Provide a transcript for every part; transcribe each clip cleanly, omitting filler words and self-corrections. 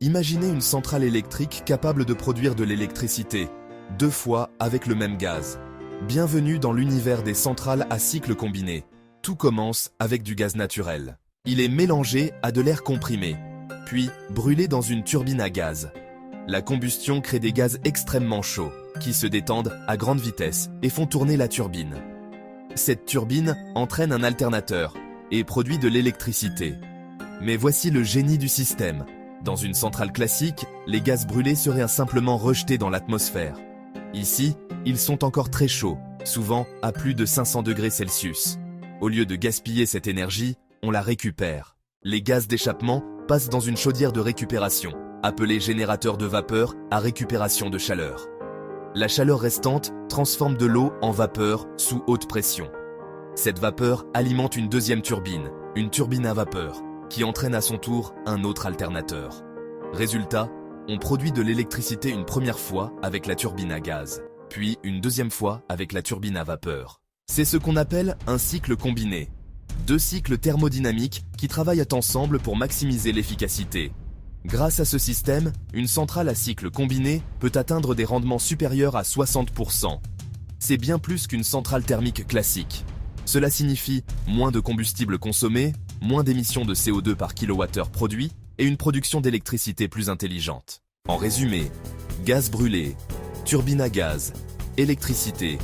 Imaginez une centrale électrique capable de produire de l'électricité, 2 fois avec le même gaz. Bienvenue dans l'univers des centrales à cycle combiné. Tout commence avec du gaz naturel. Il est mélangé à de l'air comprimé, puis brûlé dans une turbine à gaz. La combustion crée des gaz extrêmement chauds, qui se détendent à grande vitesse et font tourner la turbine. Cette turbine entraîne un alternateur et produit de l'électricité. Mais voici le génie du système. Dans une centrale classique, les gaz brûlés seraient simplement rejetés dans l'atmosphère. Ici, ils sont encore très chauds, souvent à plus de 500 degrés Celsius. Au lieu de gaspiller cette énergie, on la récupère. Les gaz d'échappement passent dans une chaudière de récupération, appelée générateur de vapeur à récupération de chaleur. La chaleur restante transforme de l'eau en vapeur sous haute pression. Cette vapeur alimente une deuxième turbine, une turbine à vapeur, qui entraîne à son tour un autre alternateur. Résultat, on produit de l'électricité une première fois avec la turbine à gaz, puis une deuxième fois avec la turbine à vapeur. C'est ce qu'on appelle un cycle combiné. 2 cycles thermodynamiques qui travaillent ensemble pour maximiser l'efficacité. Grâce à ce système, une centrale à cycle combiné peut atteindre des rendements supérieurs à 60%. C'est bien plus qu'une centrale thermique classique. Cela signifie moins de combustible consommé, moins d'émissions de CO2 par kilowattheure produit et une production d'électricité plus intelligente. En résumé, gaz brûlé, turbine à gaz, électricité,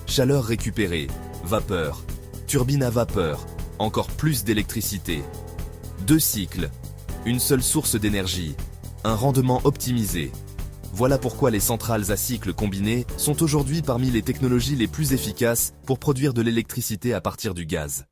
chaleur récupérée, vapeur, turbine à vapeur, encore plus d'électricité. 2 cycles, une seule source d'énergie, un rendement optimisé. Voilà pourquoi les centrales à cycle combiné sont aujourd'hui parmi les technologies les plus efficaces pour produire de l'électricité à partir du gaz.